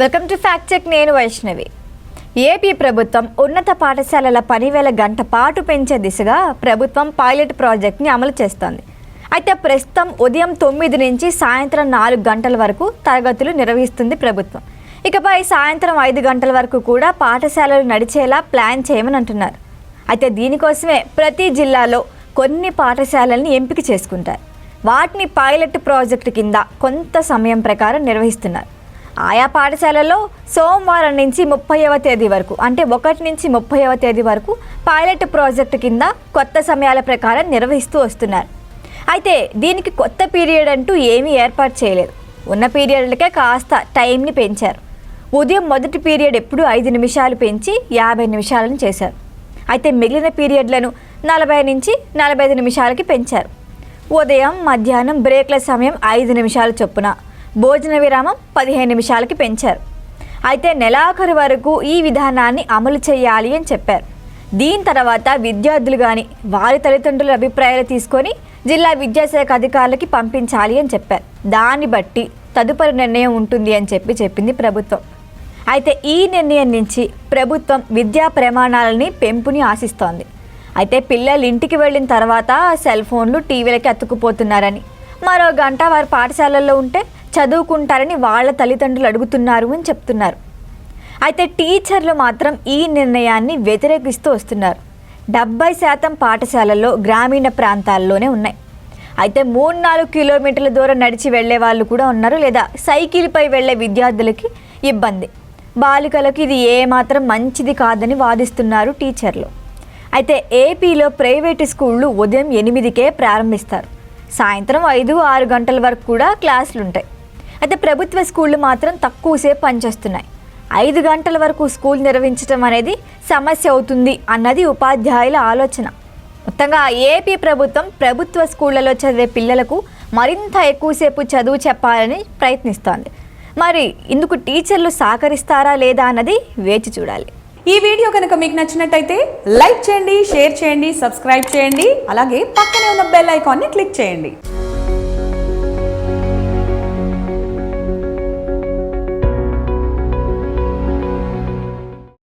Welcome to fact check. నేను Vaishnavi. AP ప్రభుత్వం ఉన్నత పాఠశాలల 10,000 గంట పాటు పెంచే దిశగా ప్రభుత్వం పైలట్ ప్రాజెక్ట్ని అమలు చేస్తోంది. అయితే ప్రస్తుతం ఉదయం 9 నుంచి సాయంత్రం 4 గంటల వరకు తరగతులు నిర్వహిస్తుంది ప్రభుత్వం. ఇకపై సాయంత్రం 5 గంటల వరకు కూడా పాఠశాలలు నడిచేలా ప్లాన్ చేయమని అంటున్నారు. అయితే దీనికోసమే ప్రతి జిల్లాలో కొన్ని పాఠశాలల్ని ఎంపిక చేసుకుంటారు. వాటిని పైలట్ ప్రాజెక్టు కింద కొంత సమయం ప్రకారం నిర్వహిస్తున్నారు. ఆయా పాఠశాలలో సోమవారం నుంచి 30వ తేదీ వరకు, అంటే 1 నుంచి 30వ తేదీ వరకు పైలట్ ప్రాజెక్టు కింద కొత్త సమయాల ప్రకారం నిర్వహిస్తూ వస్తున్నారు. అయితే దీనికి కొత్త పీరియడ్ అంటూ ఏమీ ఏర్పాటు చేయలేదు. ఉన్న పీరియడ్లకే కాస్త టైంని పెంచారు. ఉదయం మొదటి పీరియడ్ ఎప్పుడు 5 నిమిషాలు పెంచి 50 నిమిషాలను చేశారు. అయితే మిగిలిన పీరియడ్లను 40 నుంచి 45 నిమిషాలకి పెంచారు. ఉదయం మధ్యాహ్నం బ్రేక్ల సమయం 5 నిమిషాల చొప్పున, భోజన విరామం 15 నిమిషాలకి పెంచారు. అయితే నెలాఖరు వరకు ఈ విధానాన్ని అమలు చేయాలి అని చెప్పారు. దీని తర్వాత విద్యార్థులు కానీ వారి తల్లిదండ్రుల అభిప్రాయాలు తీసుకొని జిల్లా విద్యాశాఖ అధికారులకి పంపించాలి అని చెప్పారు. దాన్ని బట్టి తదుపరి నిర్ణయం ఉంటుంది అని చెప్పింది ప్రభుత్వం. అయితే ఈ నిర్ణయం నుంచి ప్రభుత్వం విద్యా ప్రమాణాలని పెంపుని ఆశిస్తోంది. అయితే పిల్లలు ఇంటికి వెళ్ళిన తర్వాత సెల్ ఫోన్లు, టీవీలకి అతుక్కుపోతున్నారని, మరో గంట వారు పాఠశాలల్లో ఉంటే చదువుకుంటారని వాళ్ళ తల్లిదండ్రులు అడుగుతున్నారు అని చెప్తున్నారు. అయితే టీచర్లు మాత్రం ఈ నిర్ణయాన్ని వ్యతిరేకిస్తూ వస్తున్నారు. 70% పాఠశాలల్లో గ్రామీణ ప్రాంతాల్లోనే ఉన్నాయి. అయితే 3-4 కిలోమీటర్ల దూరం నడిచి వెళ్లే వాళ్ళు కూడా ఉన్నారు, లేదా సైకిల్పై వెళ్లే విద్యార్థులకి ఇబ్బంది. బాలికలకు ఇది ఏమాత్రం మంచిది కాదని వాదిస్తున్నారు టీచర్లు. అయితే ఏపీలో ప్రైవేటు స్కూళ్ళు ఉదయం 8కే ప్రారంభిస్తారు. సాయంత్రం 5-6 గంటల వరకు కూడా క్లాసులు ఉంటాయి. అయితే ప్రభుత్వ స్కూళ్ళు మాత్రం తక్కువసేపు పనిచేస్తున్నాయి. 5 గంటల వరకు స్కూల్ నిర్వహించడం అనేది సమస్య అవుతుంది అన్నది ఉపాధ్యాయుల ఆలోచన. మొత్తంగా ఏపీ ప్రభుత్వం ప్రభుత్వ స్కూళ్లలో చదివే పిల్లలకు మరింత ఎక్కువసేపు చదువు చెప్పాలని ప్రయత్నిస్తోంది. మరి ఇందుకు టీచర్లు సహకరిస్తారా లేదా అన్నది వేచి చూడాలి. ఈ వీడియో కనుక మీకు నచ్చినట్టయితే లైక్ చేయండి, షేర్ చేయండి, సబ్స్క్రైబ్ చేయండి. అలాగే పక్కనే ఉన్న బెల్ ఐకాన్ని క్లిక్ చేయండి.